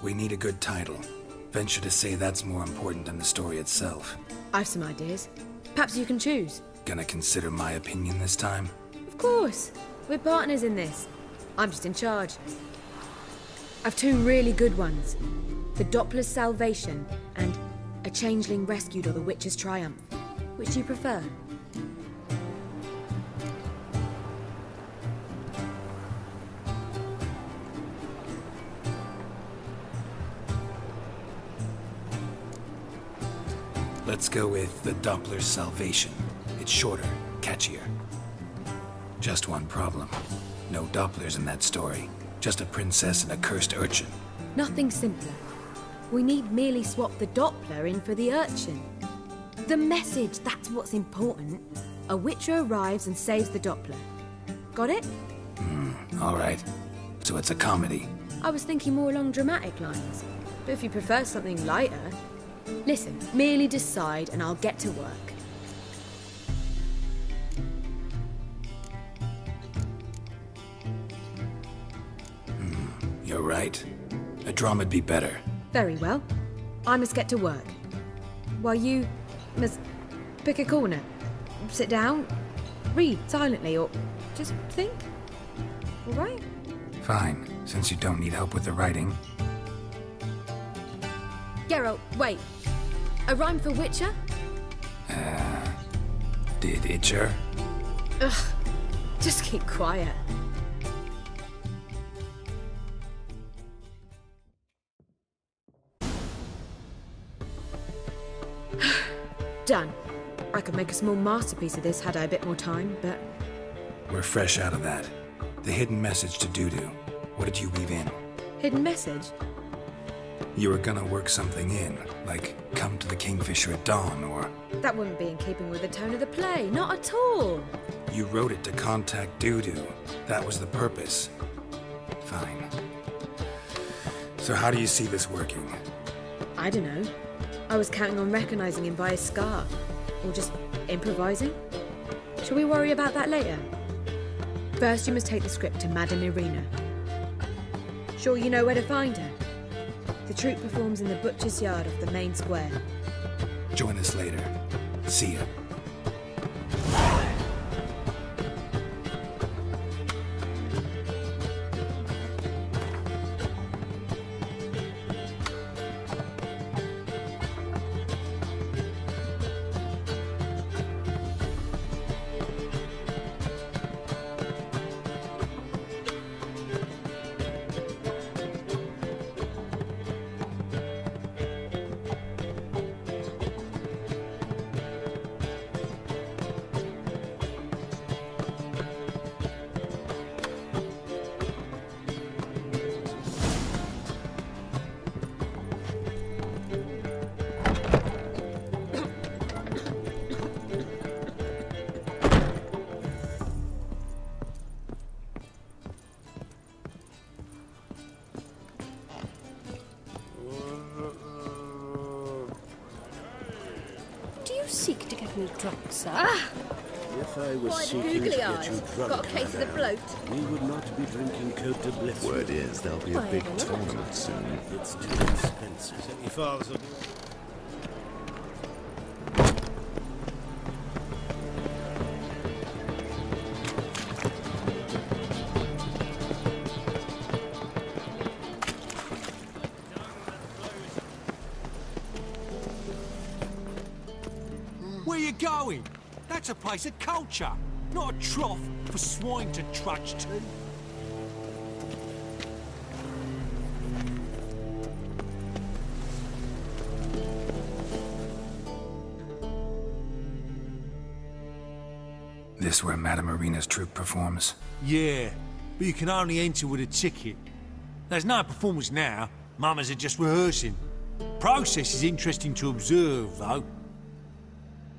We need a good title. Venture to say that's more important than the story itself. I've some ideas. Perhaps you can choose. Gonna consider my opinion this time? Of course. We're partners in this. I'm just in charge. I've two really good ones. The Doppler's Salvation and A Changeling Rescued or the Witch's Triumph. Which do you prefer? Let's go with the Doppler's Salvation. It's shorter, catchier. Just one problem. No Dopplers in that story. Just a princess and a cursed urchin. Nothing simpler. We need merely swap the Doppler in for the urchin. The message, that's what's important. A witcher arrives and saves the Doppler. Got it? All right. So it's a comedy. I was thinking more along dramatic lines. But if you prefer something lighter... Listen, merely decide and I'll get to work. You're right. A drama'd be better. Very well. I must get to work. While you must pick a corner. Sit down, read silently, or just think. All right? Fine, since you don't need help with the writing. Geralt, wait. A rhyme for Witcher? Did Itcher? Ugh. Just keep quiet. Done. I could make a small masterpiece of this had I a bit more time, but... We're fresh out of that. The hidden message to Dudu. What did you weave in? Hidden message? You were gonna work something in, like come to the Kingfisher at dawn, or... That wouldn't be in keeping with the tone of the play, not at all. You wrote it to contact Dudu. That was the purpose. Fine. So how do you see this working? I don't know. I was counting on recognizing him by his scar. Or just improvising. Shall we worry about that later? First, you must take the script to Madame Irina. Sure you know where to find her? The troupe performs in the butcher's yard off the main square. Join us later. See ya. Seek to get me drunk, sir. If I was seeking to get you drunk, got a case of the bloat. we would not be drinking Cote de Bleu. Word is, there'll be a big tournament soon. It's too expensive. Your father's a... Where you going? That's a place of culture, not a trough for swine to trudge to. This where Madame Irina's troupe performs? Yeah, but you can only enter with a ticket. There's no performance now. Mamas are just rehearsing. Process is interesting to observe, though.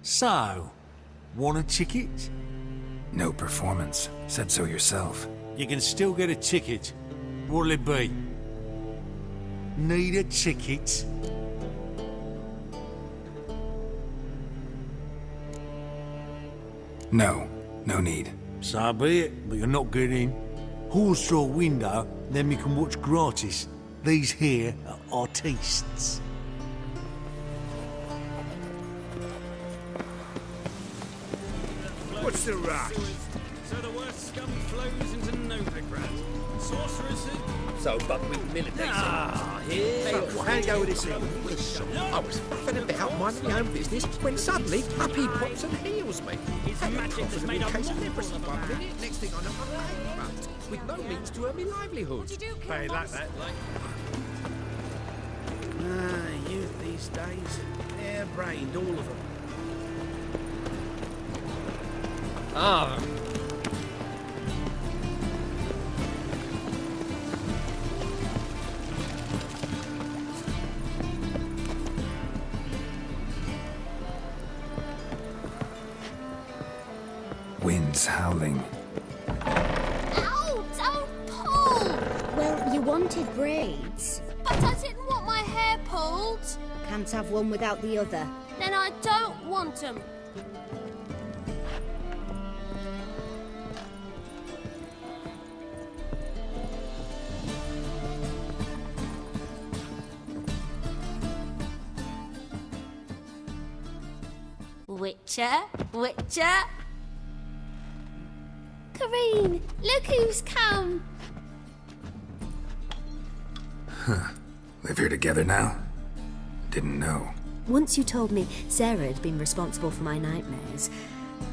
So, want a ticket? No performance. Said so yourself. You can still get a ticket. What'll it be? Need a ticket? No. No need. So be it, but you're not getting in. Horse through a window, then we can watch gratis. These here are artistes. What's the rush? So the worst scum flows into Novigrad. Sorcerers So buckwheat military. here. So, how you go with this thing? I was faffing about minding my own business when suddenly up he pops and heals me. His magic has made a case of miracle leprosy of a one man. minute, next thing I know I'm bankrupt, with no means to earn me livelihood. What do you do, Pay like that, like. Youth these days, hair-brained, all of them. Ah. Winds howling. Ow! Don't pull! Well, you wanted braids. But I didn't want my hair pulled. Can't have one without the other. Then I don't want them. Witcher, Witcher. Kareen, look who's come. Live here together now? Didn't know. Once you told me Sarah had been responsible for my nightmares,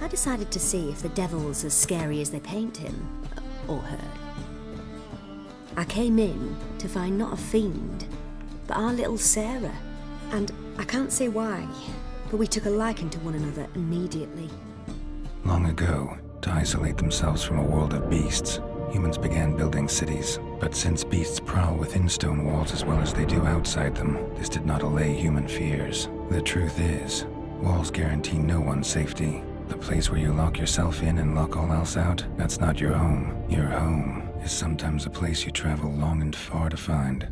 I decided to see if the devil's as scary as they paint him. Or her. I came in to find not a fiend, but our little Sarah. And I can't say why, but we took a liking to one another immediately. Long ago, to isolate themselves from a world of beasts, humans began building cities. But since beasts prowl within stone walls as well as they do outside them, this did not allay human fears. The truth is, walls guarantee no one's safety. The place where you lock yourself in and lock all else out, that's not your home. Your home is sometimes a place you travel long and far to find.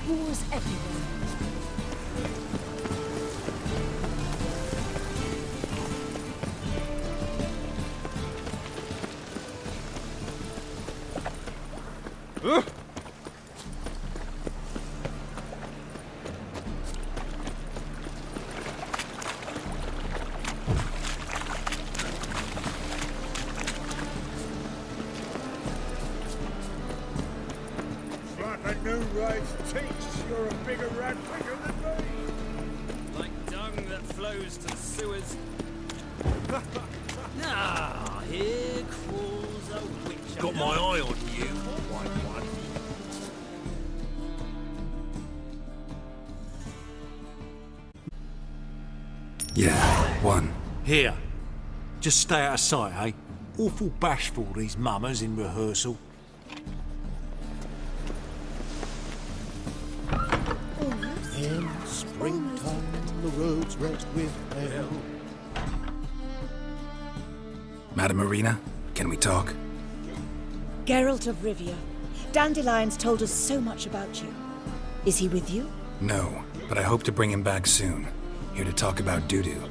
Wars everywhere. Like a new race teaches you're a bigger rat quicker than me. flows to the sewers. Ah, here crawls a witch. Got my eye on you, white one. Yeah, one. Here. Just stay out of sight, eh? Awful bashful, these mummers in rehearsal. In springtime, the roads rest with ale. Madam Marina, can we talk? Geralt of Rivia. Dandelion's told us so much about you. Is he with you? No, but I hope to bring him back soon. Here to talk about doo-doo.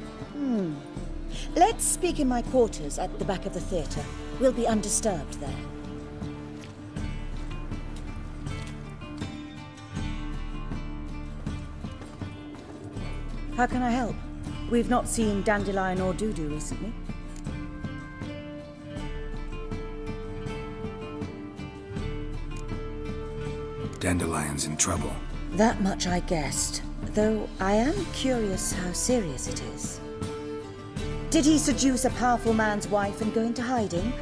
Let's speak in my quarters at the back of the theatre. We'll be undisturbed there. How can I help? We've not seen Dandelion or Dudu recently. Dandelion's in trouble. That much I guessed, though I am curious how serious it is. Did he seduce a powerful man's wife and go into hiding?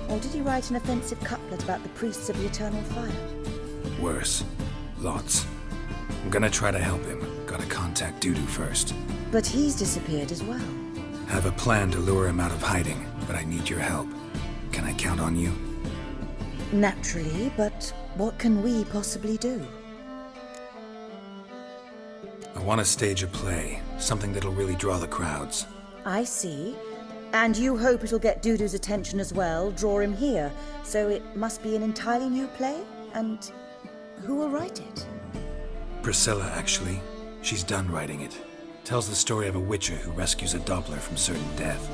Or did he write an offensive couplet about the priests of the eternal fire? Worse. Lots. I'm gonna try to help him. Gotta contact Dudu first. But he's disappeared as well. Have a plan to lure him out of hiding, but I need your help. Can I count on you? Naturally, but what can we possibly do? I want to stage a play, something that'll really draw the crowds. I see. And you hope it'll get Dudu's attention as well, draw him here. So it must be an entirely new play? And who will write it? Priscilla, actually. She's done writing it. Tells the story of a witcher who rescues a Doppler from certain death.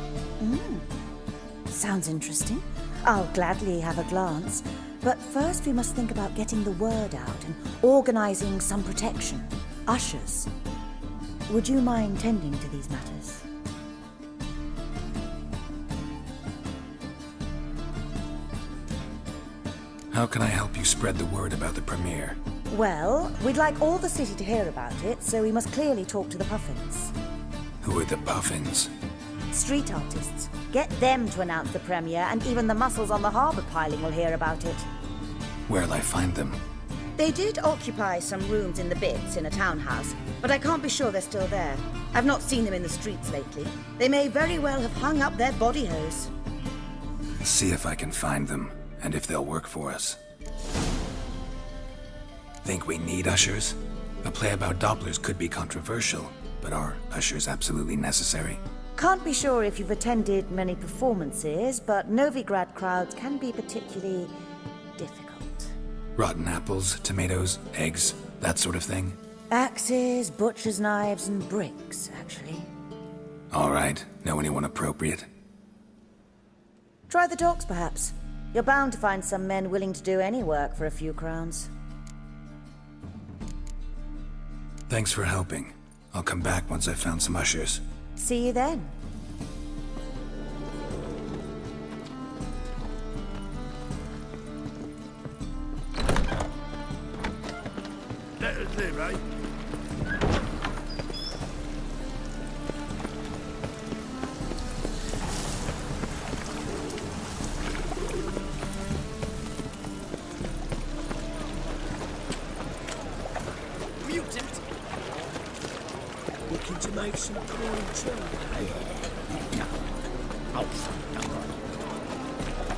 Sounds interesting. I'll gladly have a glance. But first we must think about getting the word out and organizing some protection. Ushers. Would you mind tending to these matters? How can I help you spread the word about the premiere? Well, we'd like all the city to hear about it, so we must clearly talk to the Puffins. Who are the Puffins? Street artists. Get them to announce the premiere, and even the muscles on the harbour piling will hear about it. Where'll I find them? They did occupy some rooms in the Bits in a townhouse, but I can't be sure they're still there. I've not seen them in the streets lately. They may very well have hung up their body hose. See if I can find them, and if they'll work for us. Think we need ushers? A play about Dopplers could be controversial, but are ushers absolutely necessary? Can't be sure if you've attended many performances, but Novigrad crowds can be particularly difficult. Rotten apples, tomatoes, eggs, that sort of thing? Axes, butcher's knives, and bricks, actually. All right. Know anyone appropriate? Try the docks, perhaps. You're bound to find some men willing to do any work for a few crowns. Thanks for helping. I'll come back once I've found some ushers. See you then. Let us live, eh? Mutant! Looking to make some coin too.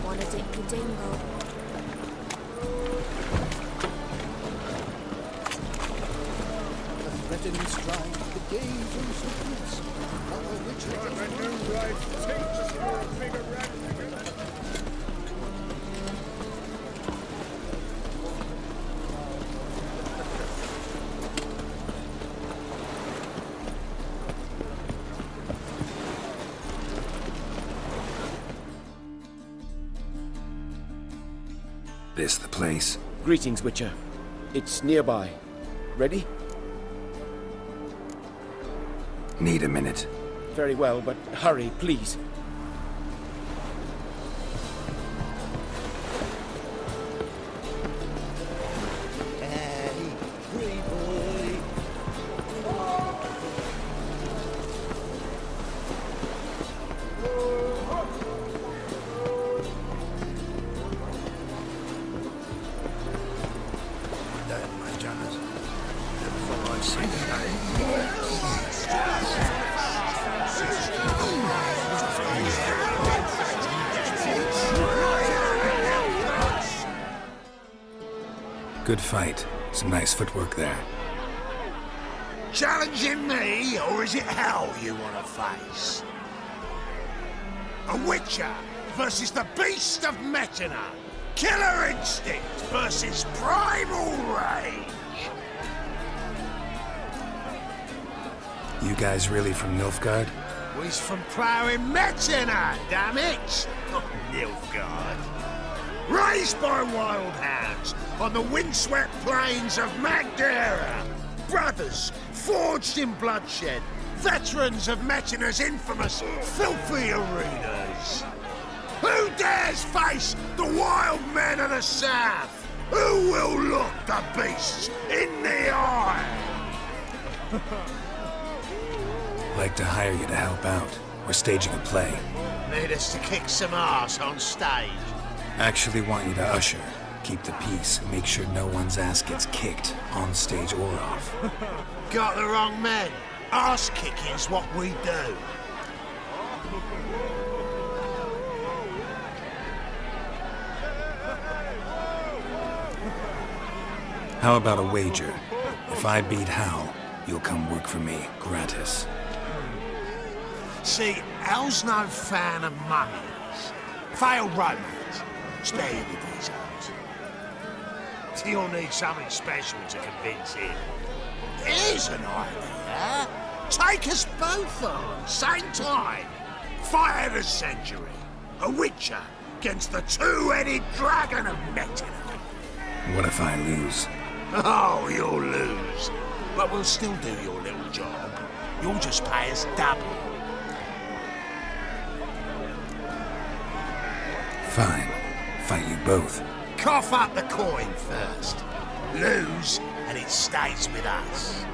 Wanna dip your dingle? A threatening strike, the days and secrets. This the place? Greetings, Witcher. It's nearby. Ready? Need a minute. Very well, but hurry, please. Good fight. Some nice footwork there. Challenging me, or is it hell you want to face? A Witcher versus the Beast of Metina. Killer instinct versus primal rage. You guys really from Nilfgaard? We's from ploughing Metina, damn it! Not Nilfgaard. Raised by wild hounds on the windswept plains of Magdera. Brothers, forged in bloodshed. Veterans of Metina's infamous, filthy arenas. Who dares face the wild men of the south? Who will look the beasts in the eye? Like to hire you to help out. We're staging a play. Need us to kick some ass on stage. Actually want you to usher. Keep the peace and make sure no one's ass gets kicked, on stage or off. Got the wrong men. Ass kicking's what we do. How about a wager? If I beat Hal, you'll come work for me, gratis. See, Hal's no fan of mummies. Failed romance. Spare you the details. You'll need something special to convince him. Here's an idea. Take us both on, same time. Fight of the century. A Witcher against the two-headed dragon of Metina. What if I lose? Oh, you'll lose. But we'll still do your little job. You'll just pay us double. Fine. Fight you both. Cough up the coin first. Lose, and it stays with us.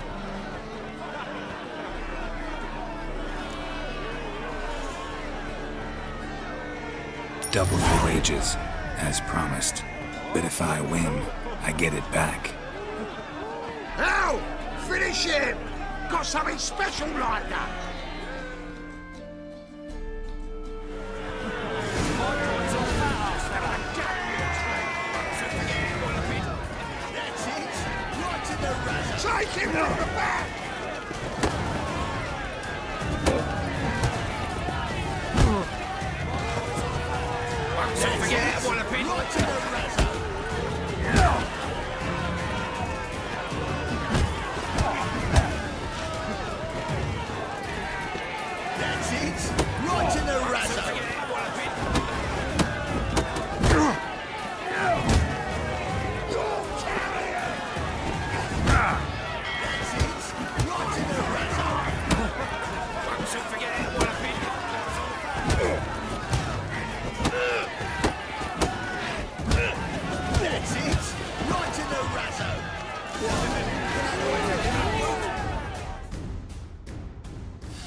Double your wages, as promised. But if I win, I get it back. Now, finish him! Got something special like that. Take him on the back! Don't forget what a pin. Right to the razor. That's it. Right to the razor.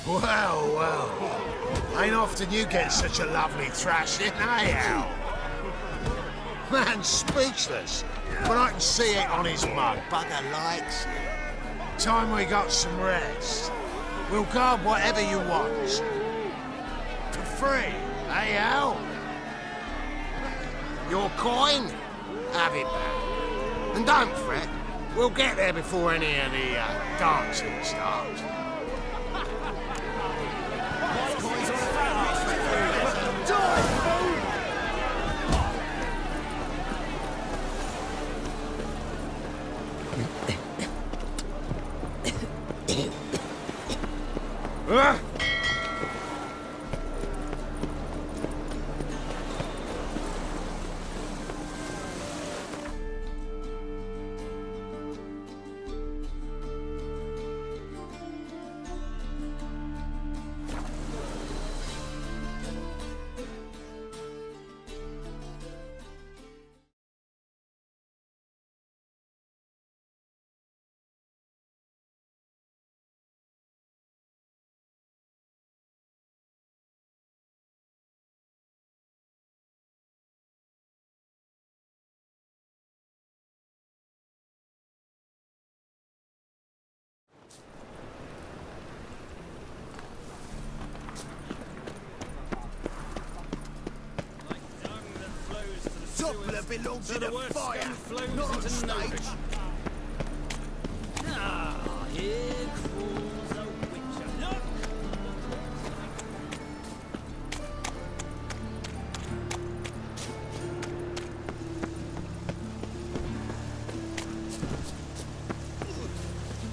Well. Ain't often you get such a lovely thrashing, eh, Al? Man's speechless, but I can see it on his mug. Bugger likes it. Time we got some rest. We'll guard whatever you want. For free, eh, Al? Your coin? Have it back. And don't fret, we'll get there before any of the dancing starts. belong So to the the worst fire, scum flows not on into stage. Novigrad. Ah, here crawls a witcher. Look!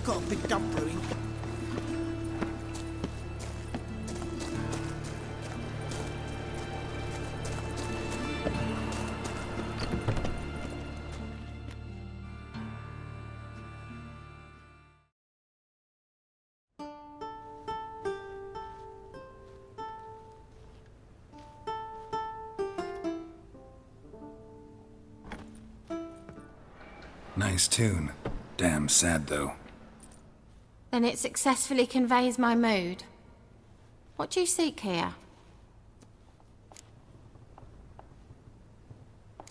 Got a big dump brewing. Nice tune. Damn sad, though. Then it successfully conveys my mood. What do you seek here?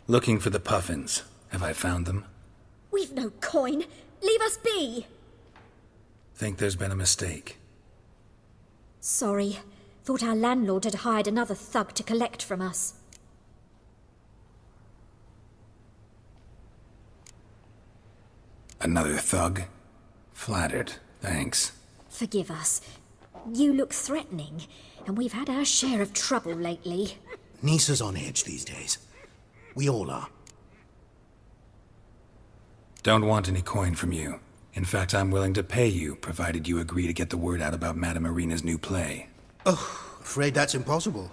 Looking for the puffins. Have I found them? We've no coin. Leave us be. Think there's been a mistake. Sorry. Thought our landlord had hired another thug to collect from us. Another thug? Flattered. Thanks. Forgive us. You look threatening, and we've had our share of trouble lately. Nisa's on edge these days. We all are. Don't want any coin from you. In fact, I'm willing to pay you, provided you agree to get the word out about Madame Irina's new play. Oh, afraid that's impossible.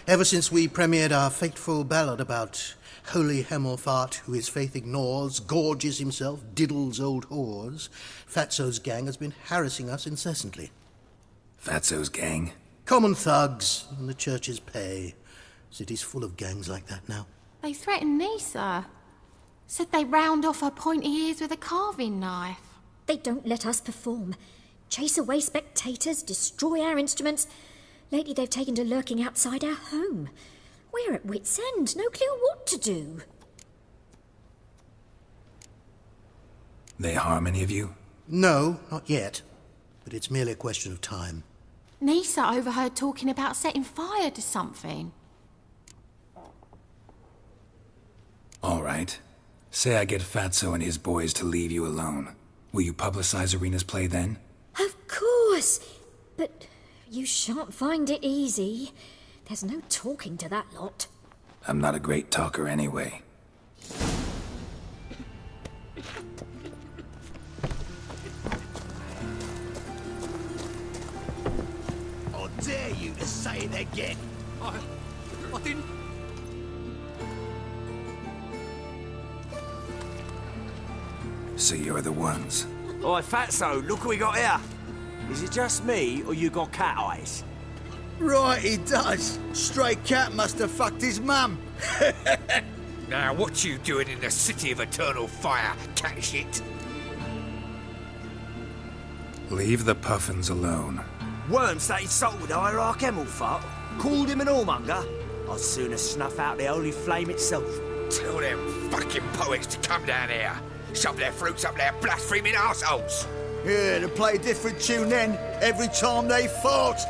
Ever since we premiered our fateful ballad about holy Hemelfart, who his faith ignores, gorges himself, diddles old whores, Fatso's gang has been harassing us incessantly. Fatso's gang? Common thugs in the church's pay. City's full of gangs like that now. They threatened Nisa. Said they round off her pointy ears with a carving knife. They don't let us perform. Chase away spectators, destroy our instruments. Lately they've taken to lurking outside our home. We're at wit's end, no clue what to do. They harm any of you? No, not yet. But it's merely a question of time. Nisa overheard talking about setting fire to something. All right. Say I get Fatso and his boys to leave you alone. Will you publicize Irina's play then? Of course! But you shan't find it easy. There's no talking to that lot. I'm not a great talker anyway. I dare you to say it again. I didn't... So you're the ones. Oi, Fatso, look what we got here. Is it just me, or you got cat eyes? Right, he does. Stray cat must have fucked his mum. Now, what you doing in the city of eternal fire, cat shit? Leave the puffins alone. Worms that insulted Hierarch Hemelfart, called him an whoremonger. I'd sooner snuff out the holy flame itself. Tell them fucking poets to come down here. Shove their fruits up their blaspheming arseholes. Yeah, to play a different tune then, every time they fought.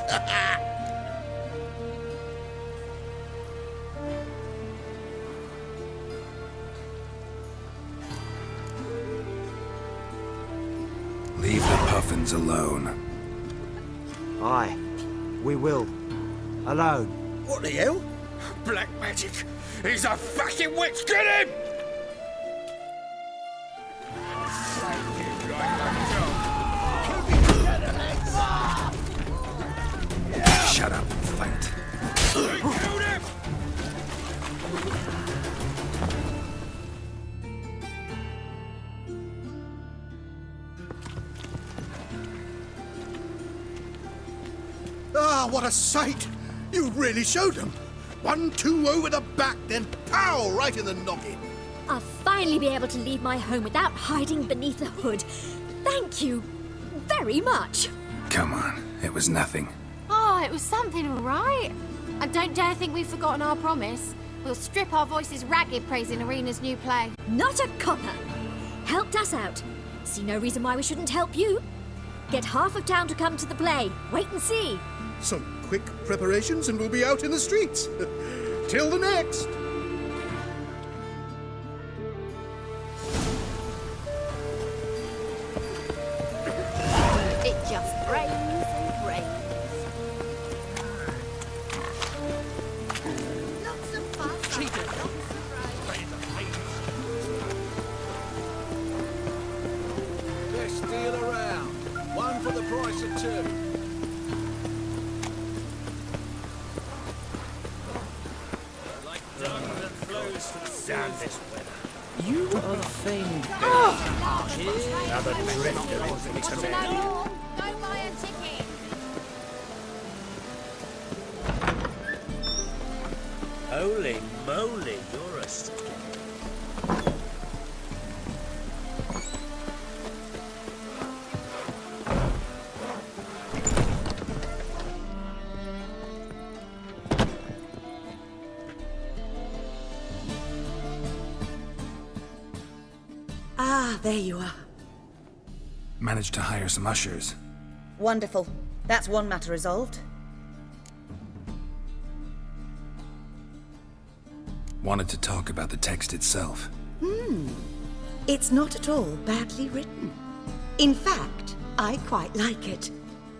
Leave the puffins alone. Aye, we will. Alone. What the hell? Black magic. He's a fucking witch. Get him! Shut up and fight. Killed him! Ah, what a sight! You really showed them. 1-2 over the back, then pow, right in the noggin. I'll finally be able to leave my home without hiding beneath a hood. Thank you very much. Come on, it was nothing. Oh, it was something, all right. And don't dare think we've forgotten our promise. We'll strip our voices ragged praising Irina's new play. Not a copper. Helped us out. See no reason why we shouldn't help you. Get half of town to come to the play. Wait and see. Some quick preparations and we'll be out in the streets. Till the next. Down this weather. You are the famed Another drifter into the men. Go buy a ticket. Holy moly, you're a... Ah, there you are. Managed to hire some ushers. Wonderful. That's one matter resolved. Wanted to talk about the text itself. It's not at all badly written. In fact, I quite like it.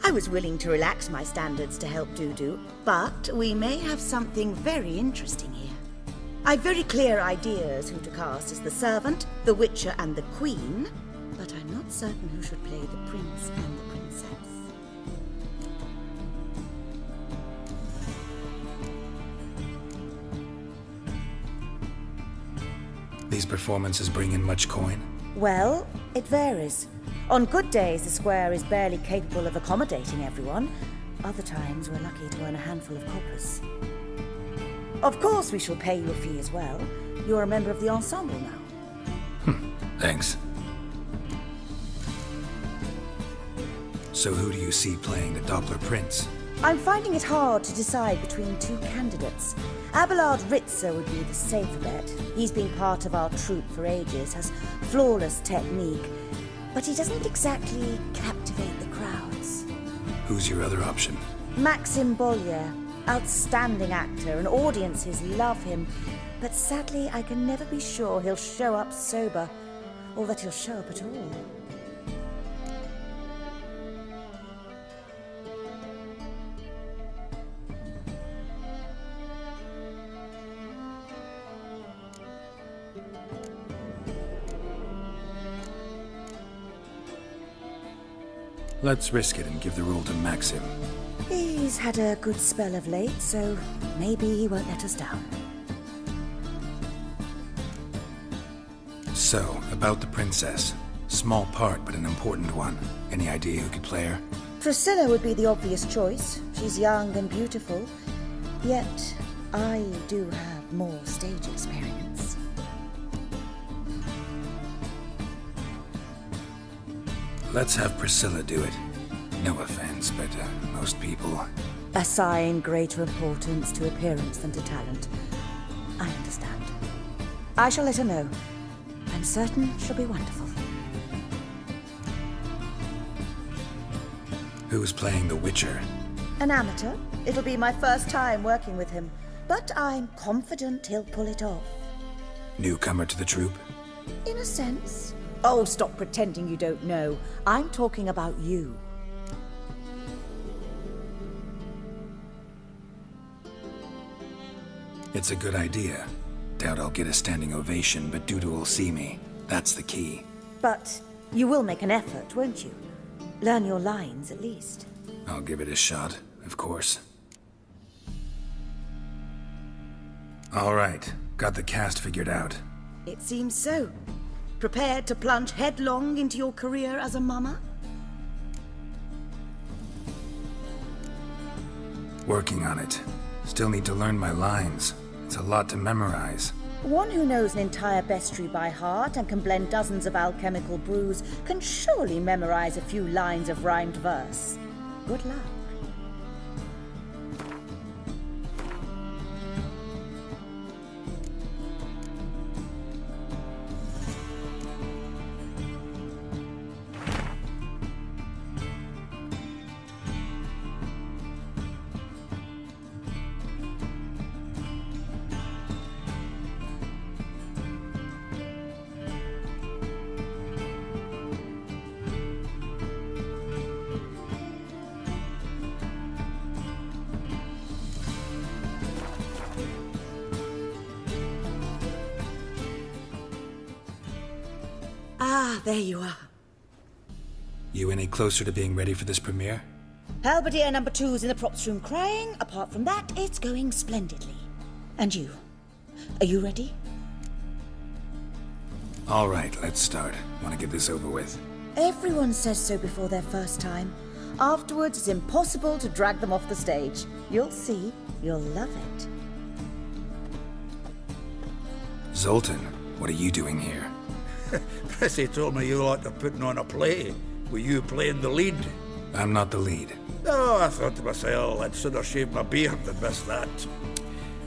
I was willing to relax my standards to help Dudu, but we may have something very interesting here. I've very clear ideas who to cast as the servant, the witcher and the queen, but I'm not certain who should play the prince and the princess. These performances bring in much coin? Well, it varies. On good days, the square is barely capable of accommodating everyone. Other times, we're lucky to earn a handful of coppers. Of course, we shall pay you a fee as well. You're a member of the ensemble now. Thanks. So who do you see playing the Doppler Prince? I'm finding it hard to decide between two candidates. Abelard Ritzer would be the safer bet. He's been part of our troupe for ages, has flawless technique, but he doesn't exactly captivate the crowds. Who's your other option? Maxim Bollier, outstanding actor, and audiences love him, but sadly I can never be sure he'll show up sober, or that he'll show up at all. Let's risk it and give the role to Maxim. He's had a good spell of late, so maybe he won't let us down. So, about the princess. Small part, but an important one. Any idea who could play her? Priscilla would be the obvious choice. She's young and beautiful, yet I do have more stage experience. Let's have Priscilla do it. No offense, but most people... Assign greater importance to appearance than to talent. I understand. I shall let her know. I'm certain she'll be wonderful. Who's playing the Witcher? An amateur. It'll be my first time working with him, but I'm confident he'll pull it off. Newcomer to the troupe? In a sense. Oh, stop pretending you don't know. I'm talking about you. It's a good idea. Doubt I'll get a standing ovation, but Dudu will see me. That's the key. But you will make an effort, won't you? Learn your lines, at least. I'll give it a shot, of course. All right, got the cast figured out. It seems so. Prepared to plunge headlong into your career as a mama? Working on it. Still need to learn my lines. It's a lot to memorize. One who knows an entire bestiary by heart and can blend dozens of alchemical brews can surely memorize a few lines of rhymed verse. Good luck. Ah, there you are. You any closer to being ready for this premiere? Halberdier number 2's in the props room crying. Apart from that, it's going splendidly. And you? Are you ready? All right, let's start. Want to get this over with? Everyone says so before their first time. Afterwards, it's impossible to drag them off the stage. You'll see. You'll love it. Zoltan, what are you doing here? Prissy told me you like to putting on a play. Were you playing the lead? I'm not the lead. Oh, I thought to myself, I'd sooner shave my beard than miss that.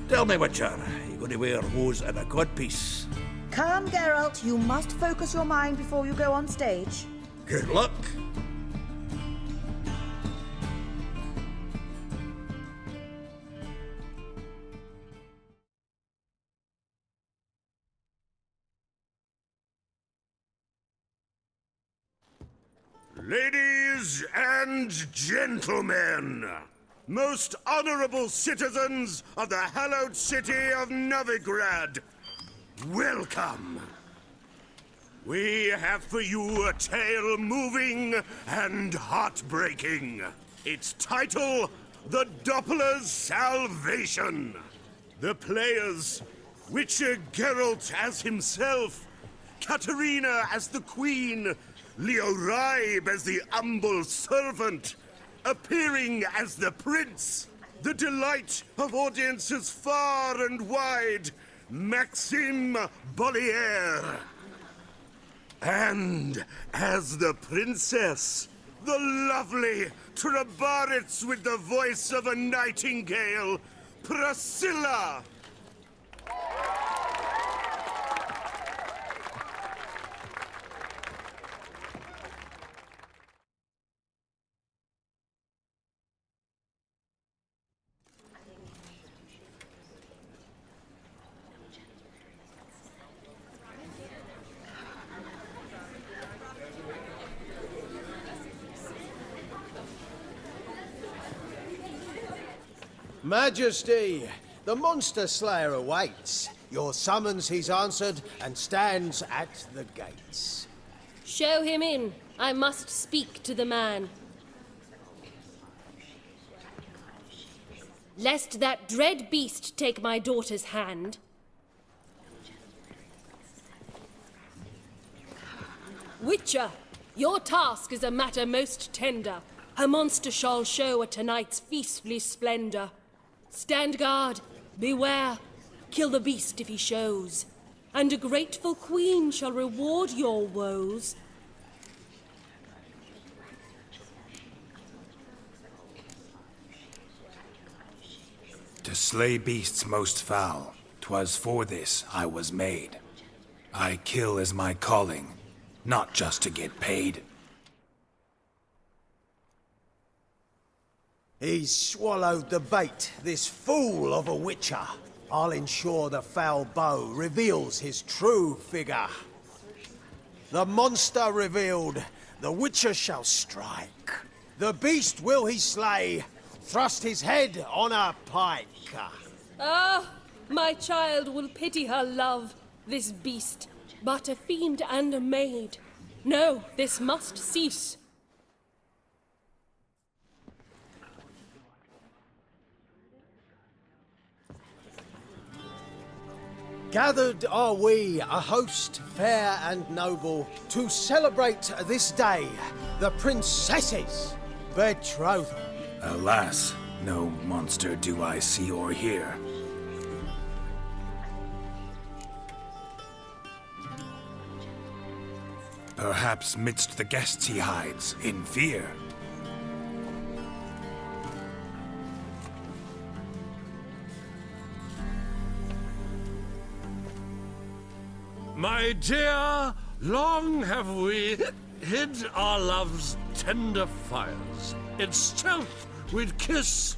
Tell me, Witcher, you going to wear hose and a codpiece? Calm, Geralt. You must focus your mind before you go on stage. Good luck. Ladies and gentlemen, most honorable citizens of the hallowed city of Novigrad, welcome. We have for you a tale moving and heartbreaking. Its title, The Doppler's Salvation. The players, Witcher Geralt as himself, Katarina as the Queen, Leo Raib as the humble servant, appearing as the prince, the delight of audiences far and wide, Maxime Bollier. And as the princess, the lovely Trabaritz with the voice of a nightingale, Priscilla. Majesty, the Monster Slayer awaits. Your summons he's answered and stands at the gates. Show him in. I must speak to the man. Lest that dread beast take my daughter's hand. Witcher, your task is a matter most tender. A monster shall show at tonight's feastly splendor. Stand guard, beware, kill the beast if he shows, and a grateful queen shall reward your woes. To slay beasts most foul, 'twas for this I was made. I kill as my calling, not just to get paid. He's swallowed the bait, this fool of a Witcher. I'll ensure the foul bow reveals his true figure. The monster revealed, the Witcher shall strike. The beast will he slay, thrust his head on a pike. Ah, my child will pity her love, this beast, but a fiend and a maid. No, this must cease. Gathered are we, a host fair and noble, to celebrate this day, the princess's betrothal. Alas, no monster do I see or hear. Perhaps midst the guests he hides, in fear. My dear, long have we hid our love's tender fires. In stealth we'd kiss,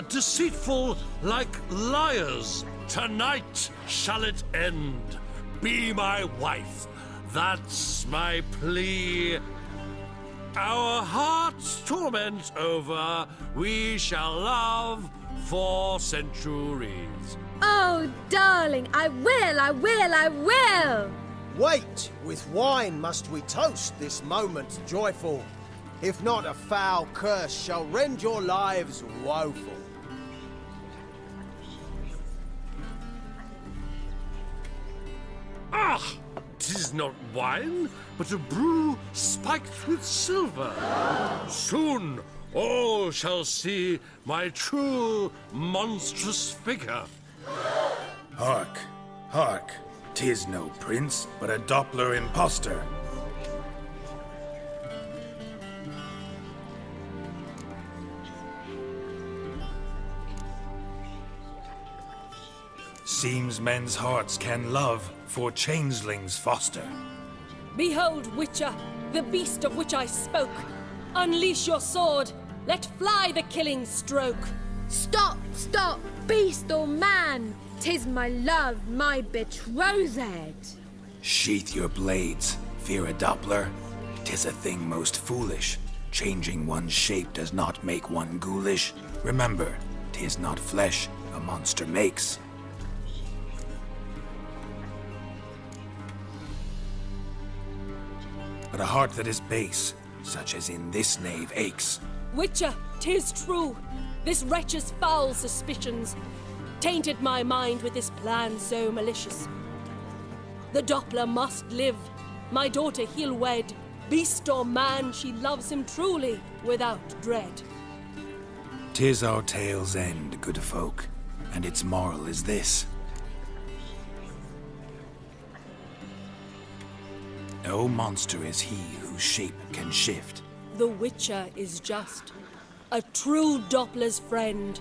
deceitful like liars. Tonight shall it end. Be my wife, that's my plea. Our hearts' torment over, we shall love for centuries. Oh, darling, I will, I will, I will! Wait, with wine must we toast this moment joyful. If not, a foul curse shall rend your lives woeful. is not wine, but a brew spiked with silver. Soon all shall see my true monstrous figure. Hark, hark. 'Tis no prince, but a Doppler impostor. Seems men's hearts can love, for changelings foster. Behold, Witcher, the beast of which I spoke. Unleash your sword. Let fly the killing stroke. Stop, stop, beast or man! 'Tis my love, my betrothed. Sheath your blades, fear a Doppler. 'Tis a thing most foolish. Changing one's shape does not make one ghoulish. Remember, 'tis not flesh a monster makes. But a heart that is base, such as in this knave aches. Witcher, 'tis true. This wretch's foul suspicions tainted my mind with this plan so malicious. The Doppler must live. My daughter he'll wed. Beast or man, she loves him truly, without dread. 'Tis our tale's end, good folk, and its moral is this. No monster is he whose shape can shift. The Witcher is just a true Doppler's friend.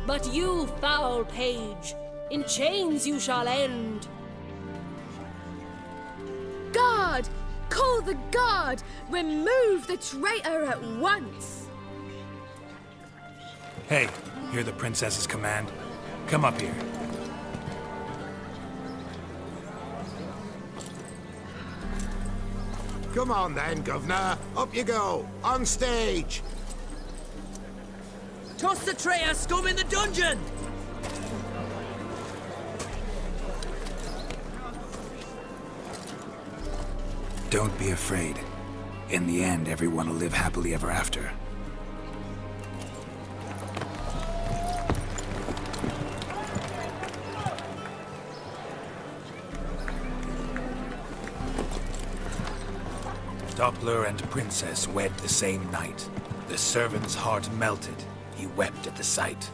But you, foul page, in chains you shall end. Guard! Call the guard! Remove the traitor at once! Hey, hear the princess's command? Come up here. Come on then, Governor. Up you go. On stage. Toss the traitor scum in the dungeon! Don't be afraid. In the end, everyone will live happily ever after. Doppler and princess wed the same night. The servant's heart melted. He wept at the sight.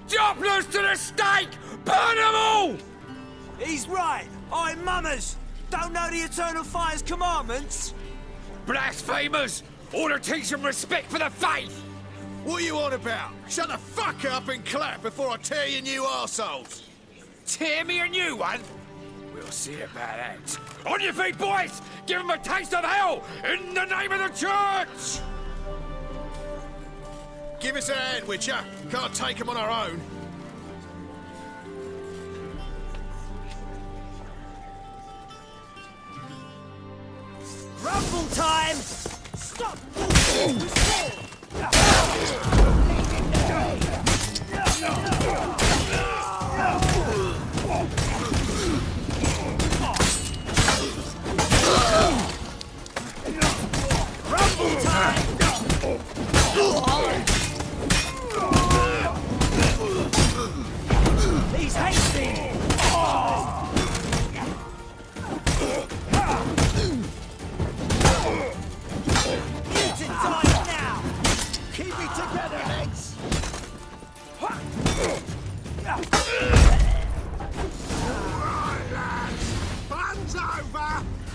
Dopplers to the stake! Burn them all! He's right. I'm mummers. Don't know the Eternal Fire's commandments. Blasphemers! Order teach them respect for the faith! What are you on about? Shut the fuck up and clap before I tear you new arseholes! Tear me a new one? We'll see about that. On your feet, boys! Give them a taste of hell in the name of the church! Give us a hand, Witcher. Can't take them on our own. Rumble time! Stop! Rumble time! He's hasting! Mutant time now! Keep it together, heads! Right, lads. Fun's over.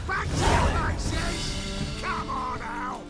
Back to your places. Come on out.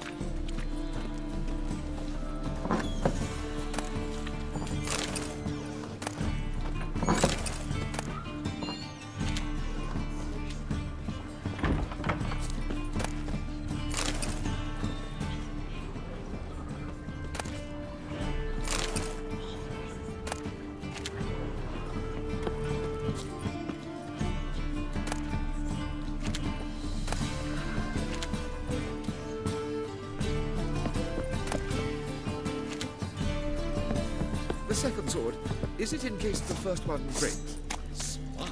The second sword, is it in case the first one breaks? Smart.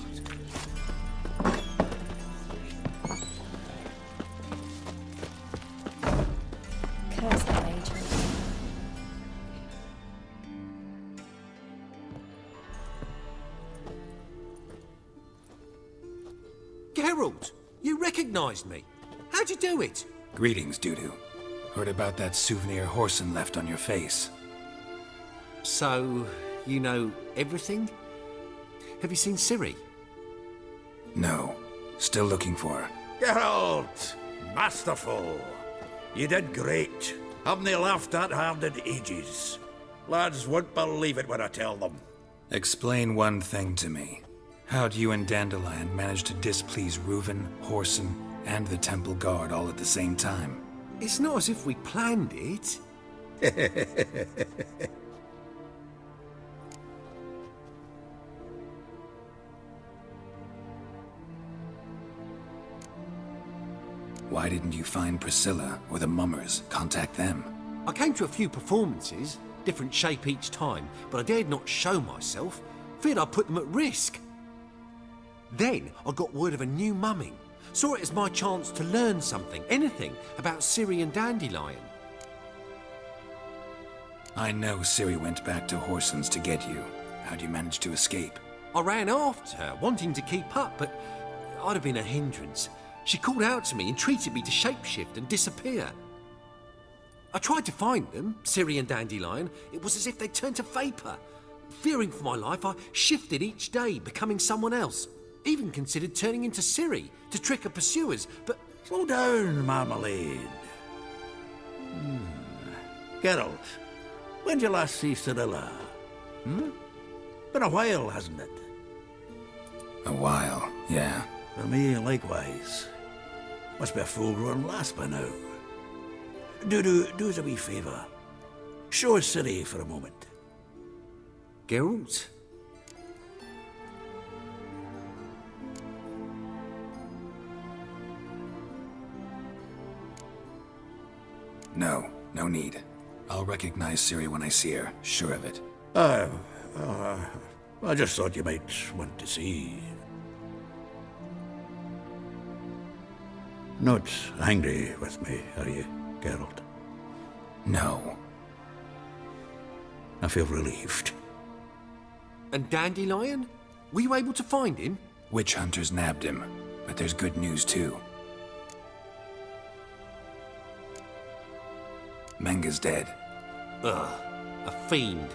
Curse the mage. Geralt, you recognised me. How'd you do it? Greetings, Dudu. Heard about that souvenir Horson left on your face. So, you know everything? Have you seen Ciri? No. Still looking for her. Geralt! Masterful! You did great. Haven't they laughed that hard in ages? Lads won't believe it when I tell them. Explain one thing to me. How'd you and Dandelion manage to displease Reuven, Horson, and the Temple Guard all at the same time? It's not as if we planned it. Why didn't you find Priscilla or the Mummers? Contact them. I came to a few performances, different shape each time, but I dared not show myself. Feared I'd put them at risk. Then I got word of a new mumming. Saw it as my chance to learn something, anything, about Ciri and Dandelion. I know Ciri went back to Horson's to get you. How'd you manage to escape? I ran after her, wanting to keep up, but I'd have been a hindrance. She called out to me, entreated me to shapeshift and disappear. I tried to find them, Ciri and Dandelion. It was as if they turned to vapour. Fearing for my life, I shifted each day, becoming someone else. Even considered turning into Ciri to trick her pursuers, but... Slow down, Marmalade. Geralt, when'd you last see Cirilla? Been a while, hasn't it? A while, yeah. For me, likewise. Must be a full-grown lass by now. Do us a wee favour. Show us Ciri for a moment. Geralt? No, no need. I'll recognize Ciri when I see her, sure of it. I just thought you might want to see. Not angry with me, are you, Geralt? No. I feel relieved. And Dandelion? Were you able to find him? Witch hunters nabbed him, but there's good news too. Menga's dead. Ugh, a fiend.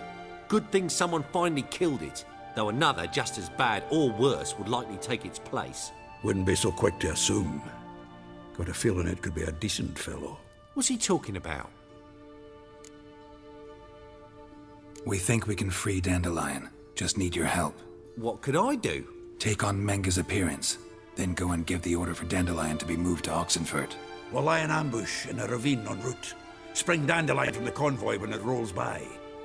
Good thing someone finally killed it, though another just as bad or worse would likely take its place. Wouldn't be so quick to assume. Got a feeling it could be a decent fellow. What's he talking about? We think we can free Dandelion. Just need your help. What could I do? Take on Menga's appearance, then go and give the order for Dandelion to be moved to Oxenfurt. We'll lie in ambush in a ravine en route. Spring Dandelion from the convoy when it rolls by.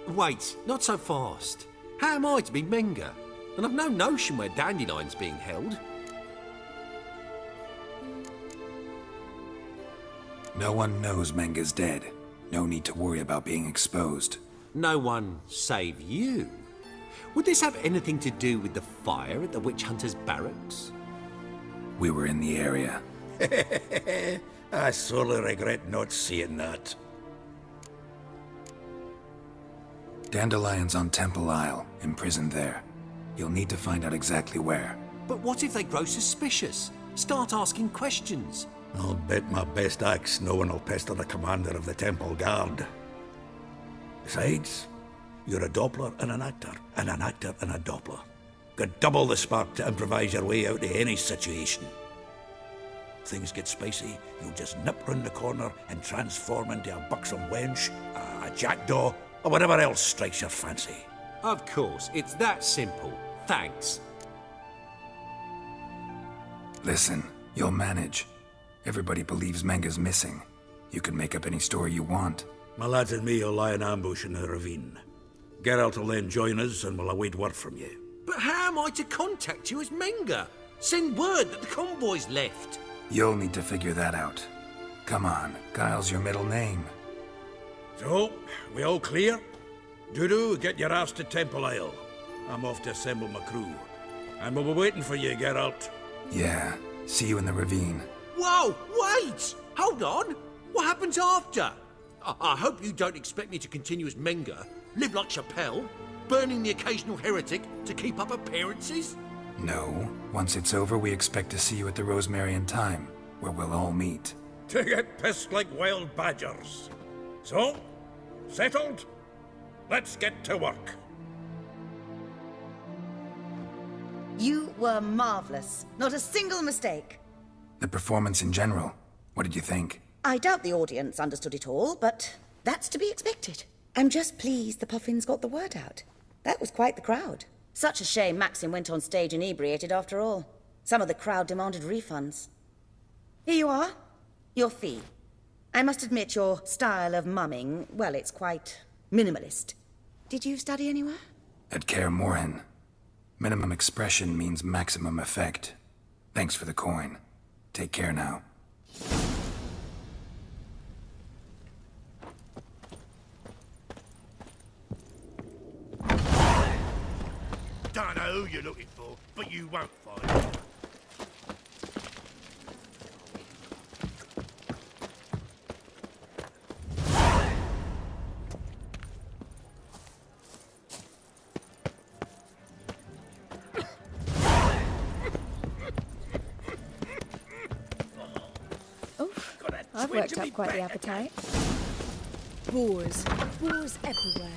Wait, not so fast. How am I to be Menga? And I've no notion where Dandelion's being held. No one knows Menga's dead. No need to worry about being exposed. No one save you. Would this have anything to do with the fire at the witch hunter's barracks? We were in the area. I sorely regret not seeing that. Dandelion's on Temple Isle, imprisoned there. You'll need to find out exactly where. But what if they grow suspicious? Start asking questions? I'll bet my best axe no one will pester the commander of the Temple Guard. Besides, you're a Doppler and an actor and a Doppler. Got double the spark to improvise your way out of any situation. Things get spicy, you'll just nip round the corner and transform into a buxom wench, a jackdaw, or whatever else strikes your fancy. Of course, it's that simple. Thanks. Listen, you'll manage. Everybody believes Menga's missing. You can make up any story you want. My lads and me will lie in ambush in the ravine. Geralt will then join us and we'll await word from you. But how am I to contact you as Menga? Send word that the convoy's left. You'll need to figure that out. Come on, Guile's your middle name. So, we all clear? Dudu, get your ass to Temple Isle. I'm off to assemble my crew. And we'll be waiting for you, Geralt. Yeah, see you in the ravine. Whoa, wait! Hold on! What happens after? I hope you don't expect me to continue as Menga, live like Chappelle, burning the occasional heretic to keep up appearances? No. Once it's over, we expect to see you at the Rosemary and Thyme, where we'll all meet. To get pissed like wild badgers. So, settled? Let's get to work. You were marvellous. Not a single mistake. The performance in general, what did you think? I doubt the audience understood it all, but that's to be expected. I'm just pleased the Puffins got the word out. That was quite the crowd. Such a shame Maxim went on stage inebriated after all. Some of the crowd demanded refunds. Here you are. Your fee. I must admit your style of mumming, well, it's quite minimalist. Did you study anywhere? At Kaer Morhen. Minimum expression means maximum effect. Thanks for the coin. Take care now. Don't know who you're looking for, but you won't find it. I've worked up quite the appetite. Boars. Boars everywhere.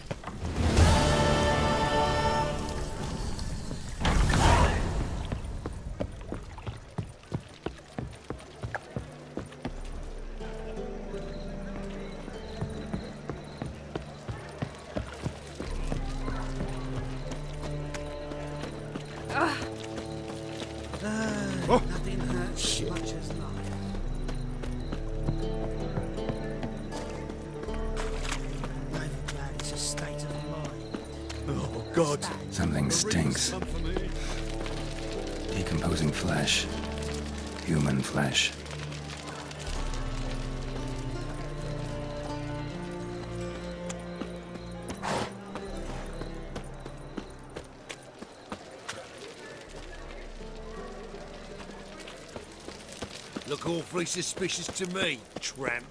Nothing hurts as much as life. It's a state of mind. Oh, God. Something stinks. Decomposing flesh. Human flesh. Look awfully suspicious to me, tramp.